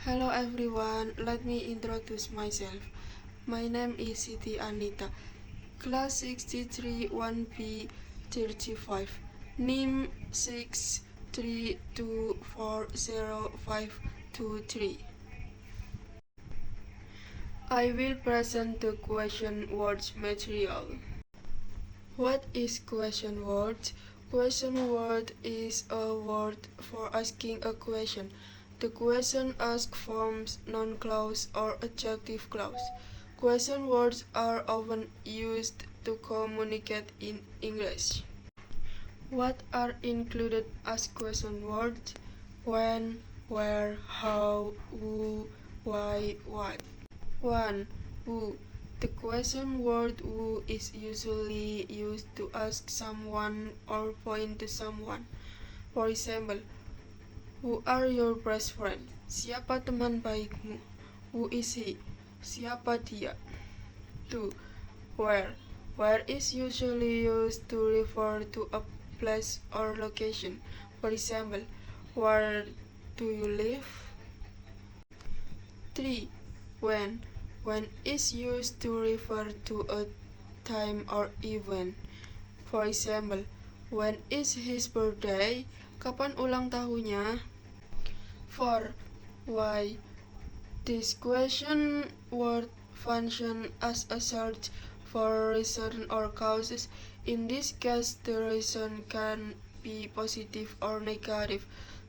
Hello everyone, let me introduce myself. My name is Siti Anita, class 63 1B 35, NIM 632405523. I will present the question words material. What is question word? Question word is a word for asking a question. The question asked forms noun clause or adjective clause. Question words are often used to communicate in English. What are included as question words? When, where, how, who, why, what. 1. Who. The question word who is usually used to ask someone or point to someone. For example, who are your best friend? Siapa teman baikmu? Who is he? Siapa dia? 2. Where. Where is usually used to refer to a place or location. For example, where do you live? 3. When. When is used to refer to a time or event. For example, when is his birthday? Kapan ulang tahunnya? 4. Why. This question word function as a search for reason or causes. In this case, the reason can be positive or negative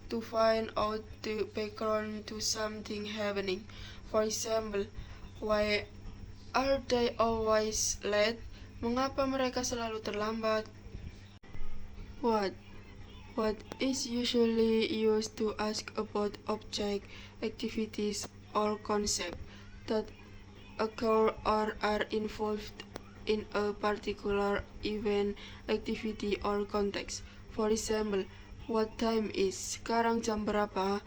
to find out the background to something happening. For example, why are they always late? Mengapa mereka selalu terlambat? What? What is usually used to ask about object, activities, or concepts that occur or are involved in a particular event, activity, or context. For example, what time is? Sekarang jam berapa?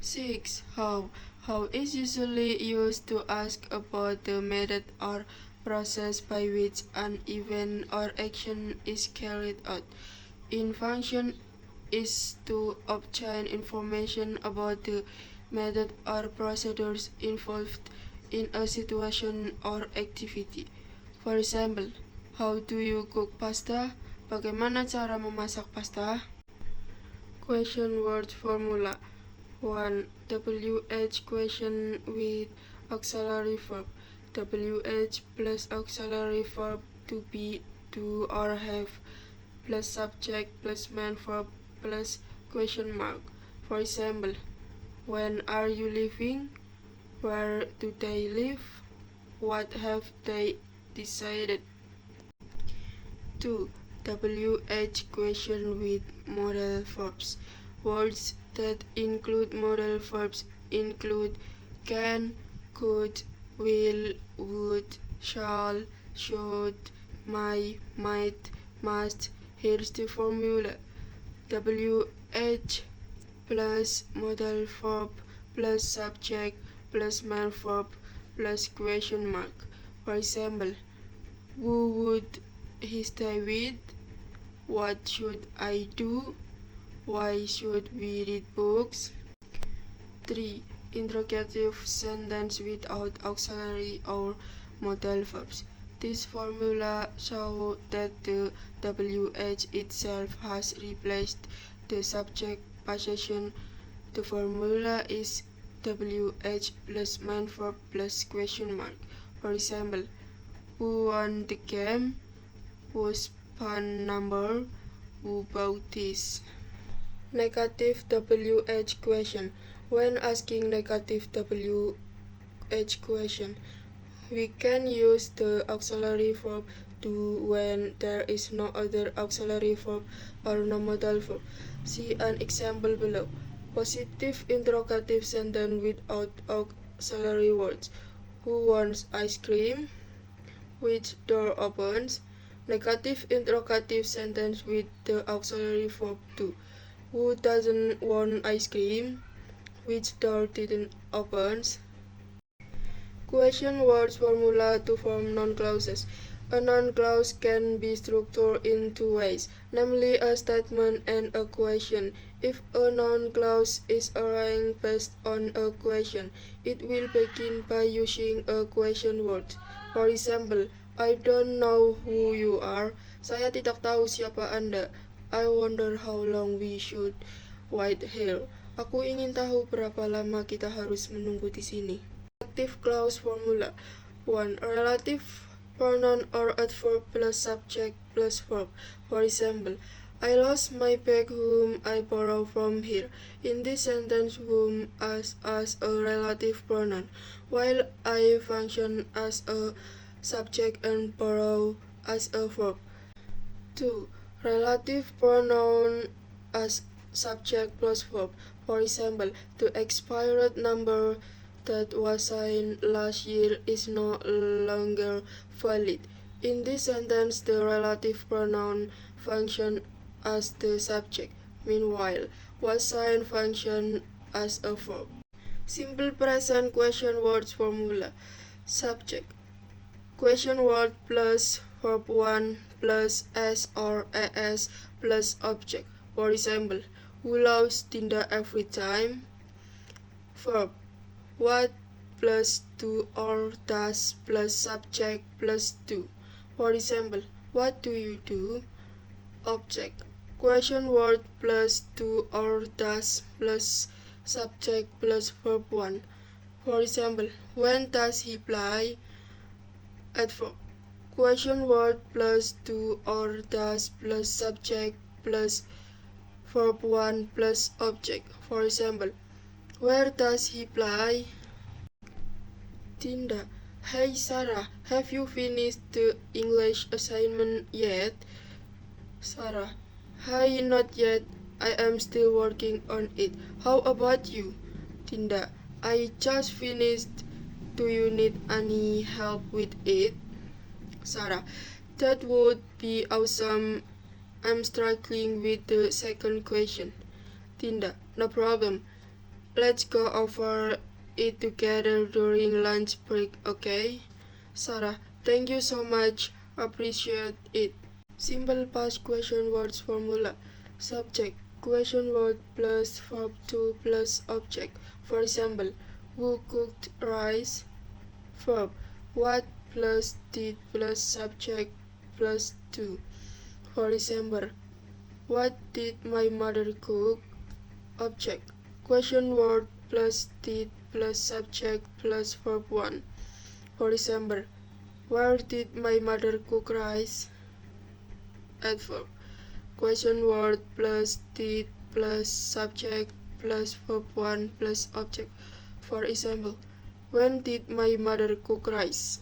6. How. How is usually used to ask about the method or process by which an event or action is carried out. In function is to obtain information about the method or procedures involved in a situation or activity. For example, how do you cook pasta? Bagaimana cara memasak pasta? Question word formula. 1. WH question with auxiliary verb. WH plus auxiliary verb to be, do, or have, plus subject plus main verb plus question mark. For example, when are you leaving? Where do they live? What have they decided? 2. WH question with modal verbs. Words that include modal verbs include can, could, will, would, shall, should, might, must. Here's the formula. WH plus modal verb plus subject plus main verb plus question mark. For example, who would he stay with? What should I do? Why should we read books? 3. Interrogative sentence without auxiliary or modal verbs. This formula shows that the WH itself has replaced the subject possession. The formula is WH plus main verb plus question mark. For example, who won the game? Whose phone number? Who bought this? Negative WH question. When asking negative WH question, we can use the auxiliary verb do when there is no other auxiliary verb or no modal verb. See an example below. Positive interrogative sentence without auxiliary words. Who wants ice cream? Which door opens? Negative interrogative sentence with the auxiliary verb do. Who doesn't want ice cream? Which door didn't open? Question words formula to form noun clauses. A noun clause can be structured in two ways, namely a statement and a question. If a noun clause is arranged based on a question, it will begin by using a question word. For example, I don't know who you are. Saya tidak tahu siapa Anda. I wonder how long we should wait here. Aku ingin tahu berapa lama kita harus menunggu di sini. Relative clause formula. 1. Relative pronoun or adverb plus subject plus verb. For example, I lost my bag whom I borrow from here. In this sentence, whom as a relative pronoun, while I function as a subject and borrow as a verb. 2. Relative pronoun as subject plus verb. For example, the expired number that was signed last year is no longer valid. In this sentence, the relative pronoun function as the subject. Meanwhile, was signed function as a verb. Simple present question words formula. Subject. Question word plus verb 1 plus s or as plus object. For example, who loves Tinda every time? Verb. What plus do or does plus subject plus do. For example, what do you do? Object. Question word plus do or does plus subject plus verb 1. For example, when does he play? Adverb. Question word plus do or does plus subject plus verb 1 plus object. For example, where does he play? Tinda. Hey Sarah, have you finished the English assignment yet? Sarah. Hi, not yet. I am still working on it. How about you? Tinda. I just finished. Do you need any help with it? Sarah. That would be awesome. I'm struggling with the second question. Tinda. No problem. Let's go over it together during lunch break, okay? Sarah. Thank you so much. Appreciate it. Simple past question words formula. Subject. Question word plus verb 2 plus object. For example, who cooked rice? Verb. What plus did plus subject plus 2. For example, what did my mother cook? Object. Question word plus did plus subject plus verb 1. For example, where did my mother cook rice? Adverb. Question word plus did plus subject plus verb 1 plus object. For example, when did my mother cook rice?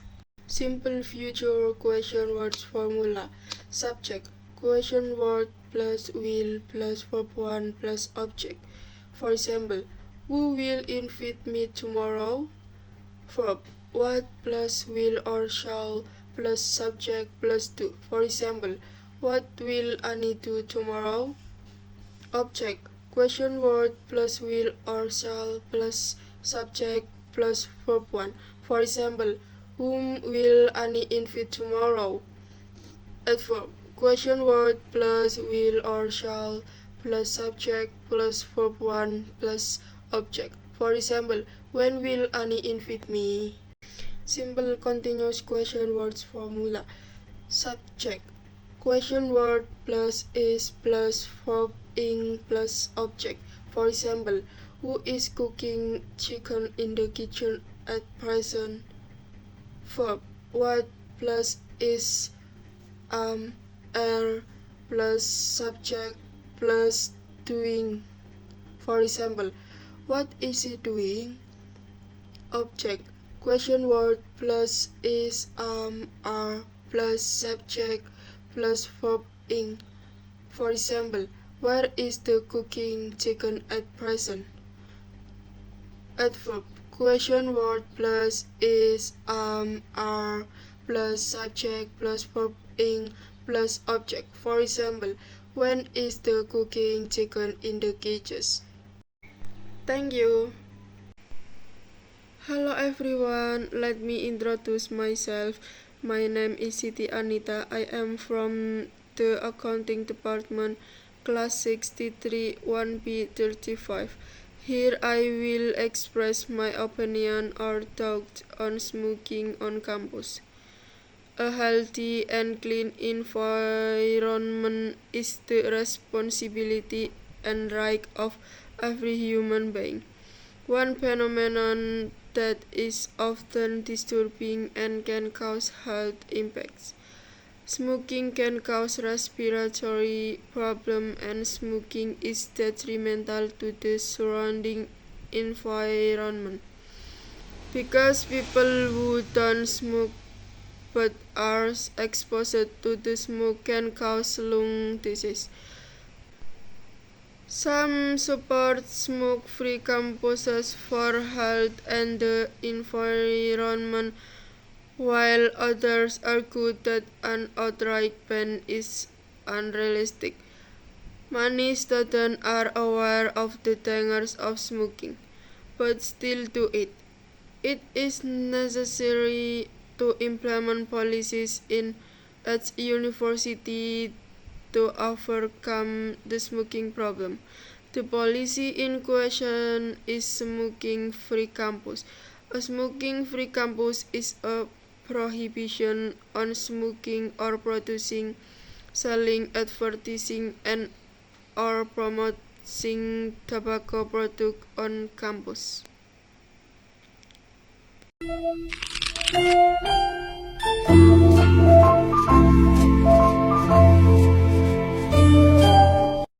Simple future question words formula. Subject. Question word plus will plus verb 1 plus object. For example, who will invite me tomorrow? Verb. What plus will or shall plus subject plus do. For example, what will Annie do tomorrow? Object. Question word plus will or shall plus subject plus verb 1. For example, whom will Annie invite tomorrow? Adverb. Question word plus will or shall plus subject plus verb 1 plus object. For example, when will Annie invite me? Simple continuous question words formula. Subject. Question word plus is plus verb ing plus object. For example, who is cooking chicken in the kitchen at present? Verb. What plus is are plus subject plus doing. For example, what is he doing? Object. Question word plus is are plus subject plus verb ing. For example, where is the cooking chicken at present? Adverb. Question word plus is are plus subject plus verb ing plus object. For example, when is the cooking chicken in the kitchen? Thank you. Hello everyone, let me introduce myself. My name is Siti Anita. I am from the accounting department Class 63 1B35. Here I will express my opinion or thoughts on smoking on campus. A healthy and clean environment is the responsibility and right of every human being. One phenomenon that is often disturbing and can cause health impacts. Smoking can cause respiratory problems, and smoking is detrimental to the surrounding environment. Because people who don't smoke but are exposed to the smoke can cause lung disease. Some support smoke-free campuses for health and the environment, while others argue that an outright ban is unrealistic. Many students are aware of the dangers of smoking, but still do it. It is necessary to implement policies in each university to overcome the smoking problem. The policy in question is smoking-free campus. A smoking-free campus is a prohibition on smoking or producing, selling, advertising, and or promoting tobacco products on campus.